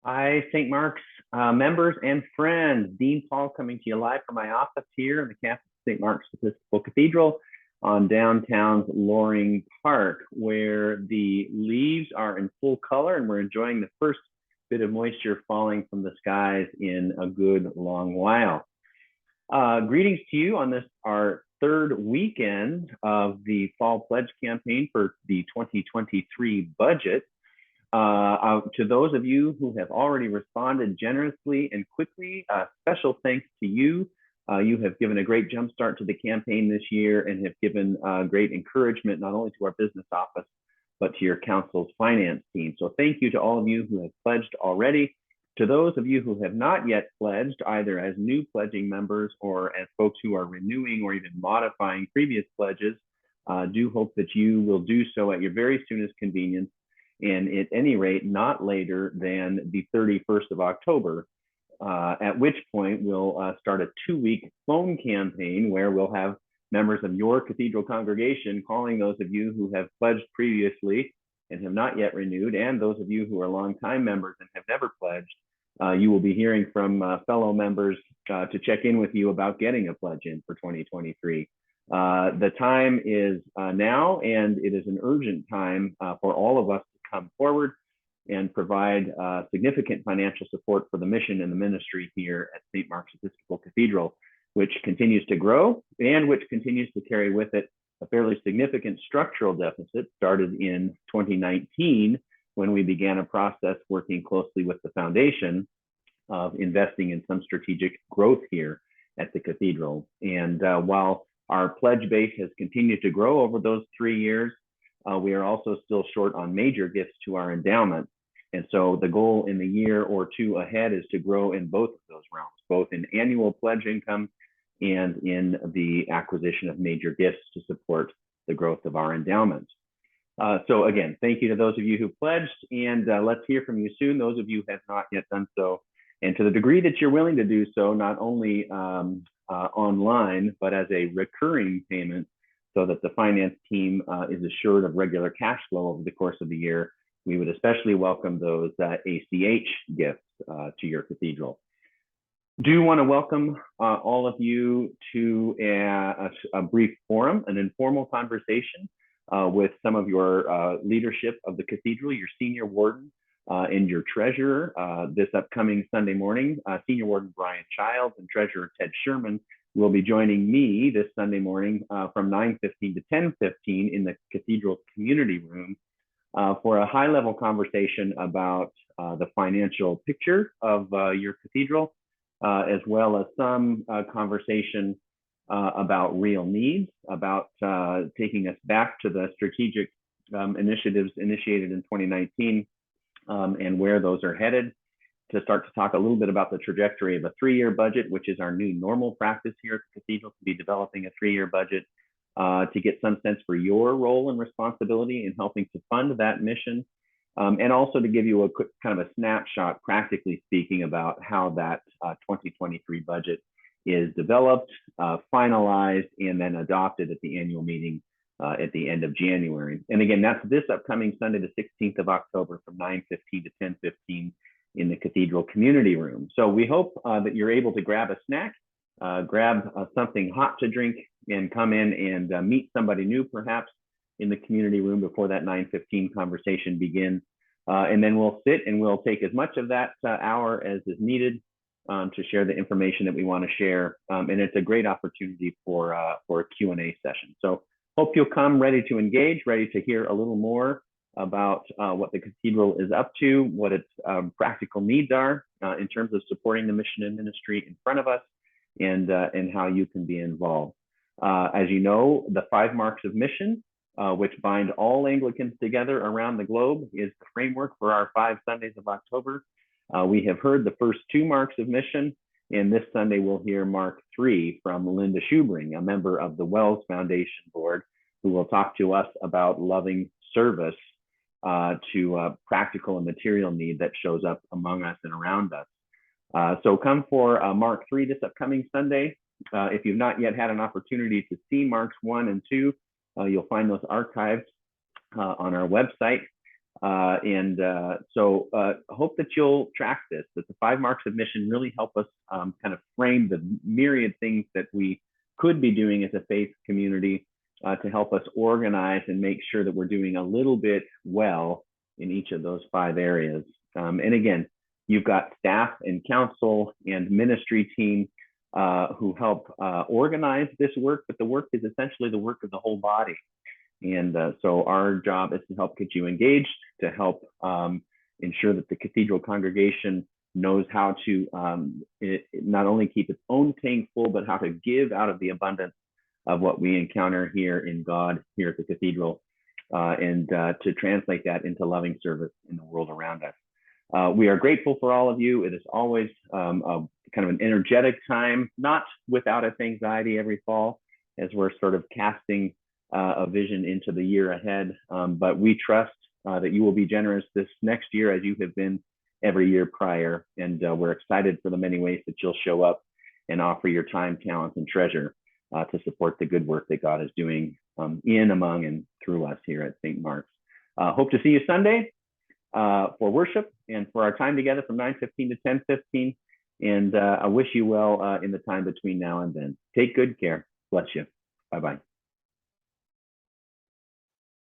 Hi, St. Mark's members and friends. Dean Paul coming to you live from my office here in the campus of St. Mark's Episcopal Cathedral on downtown's Loring Park, where the leaves are in full color and we're enjoying the first bit of moisture falling from the skies in a good long while. Greetings to you on this, our third weekend of the Fall Pledge campaign for the 2023 budget. To those of you who have already responded generously and quickly, special thanks to you. You have given a great jumpstart to the campaign this year and have given great encouragement not only to our business office, but to your council's finance team. So thank you to all of you who have pledged already. To those of you who have not yet pledged, either as new pledging members or as folks who are renewing or even modifying previous pledges, do hope that you will do so at your very soonest convenience, and at any rate, not later than the 31st of October, at which point we'll start a 2-week phone campaign where we'll have members of your cathedral congregation calling those of you who have pledged previously and have not yet renewed, and those of you who are longtime members and have never pledged. You will be hearing from fellow members to check in with you about getting a pledge in for 2023. The time is now, and it is an urgent time for all of us to come forward and provide significant financial support for the mission and the ministry here at St. Mark's Episcopal Cathedral, which continues to grow and which continues to carry with it a fairly significant structural deficit started in 2019 when we began a process working closely with the foundation of investing in some strategic growth here at the cathedral. And while our pledge base has continued to grow over those 3 years, we are also still short on major gifts to our endowment. And so the goal in the year or two ahead is to grow in both of those realms, both in annual pledge income and in the acquisition of major gifts to support the growth of our endowment. So again, thank you to those of you who pledged, and let's hear from you soon, those of you who have not yet done so. And to the degree that you're willing to do so, not only online, but as a recurring payment, so that the finance team is assured of regular cash flow over the course of the year, we would especially welcome those ACH gifts to your cathedral. Do want to welcome all of you to a brief forum, an informal conversation with some of your leadership of the cathedral, your senior warden and your treasurer this upcoming Sunday morning. Senior Warden Brian Childs and Treasurer Ted Sherman will be joining me this Sunday morning from 9:15 to 10:15 in the Cathedral Community Room for a high-level conversation about the financial picture of your cathedral, as well as some conversation about real needs, about taking us back to the strategic initiatives initiated in 2019 and where those are headed, to start to talk a little bit about the trajectory of a 3-year budget, which is our new normal practice here at the cathedral, to be developing a 3-year budget, to get some sense for your role and responsibility in helping to fund that mission, and also to give you a quick kind of a snapshot, practically speaking, about how that 2023 budget is developed, finalized, and then adopted at the annual meeting at the end of January. And again, that's this upcoming Sunday, the 16th of October from 9:15 to 10:15 in the Cathedral Community Room. So we hope that you're able to grab a snack, grab something hot to drink, and come in and meet somebody new perhaps in the community room before that 9:15 conversation begins. And then we'll sit and we'll take as much of that hour as is needed to share the information that we want to share. And it's a great opportunity for a Q&A session. So hope you'll come ready to engage, ready to hear a little more about what the cathedral is up to, what its practical needs are in terms of supporting the mission and ministry in front of us, and how you can be involved. As you know, the 5 marks of mission, which bind all Anglicans together around the globe, is the framework for our 5 Sundays of October. We have heard the first 2 marks of mission, and this Sunday we'll hear Mark 3 from Linda Schubring, a member of the Wells Foundation Board, who will talk to us about loving service to practical and material need that shows up among us and around us. So come for Mark 3 this upcoming Sunday. If you've not yet had an opportunity to see Marks 1 and 2, you'll find those archived on our website. So hope that you'll track this, that the 5 marks of mission really help us kind of frame the myriad things that we could be doing as a faith community to help us organize and make sure that we're doing a little bit well in each of those 5 areas. And again, you've got staff and council and ministry team who help organize this work, but the work is essentially the work of the whole body. And so our job is to help get you engaged, to help ensure that the cathedral congregation knows how to not only keep its own tank full, but how to give out of the abundance of what we encounter here in God, here at the cathedral, and to translate that into loving service in the world around us. We are grateful for all of you. It is always kind of an energetic time, not without its anxiety every fall, as we're sort of casting a vision into the year ahead. But we trust that you will be generous this next year as you have been every year prior. And we're excited for the many ways that you'll show up and offer your time, talent, and treasure to support the good work that God is doing in, among, and through us here at St. Mark's. Hope to see you Sunday for worship and for our time together from 9:15 to 10:15. And I wish you well in the time between now and then. Take good care. Bless you. Bye-bye.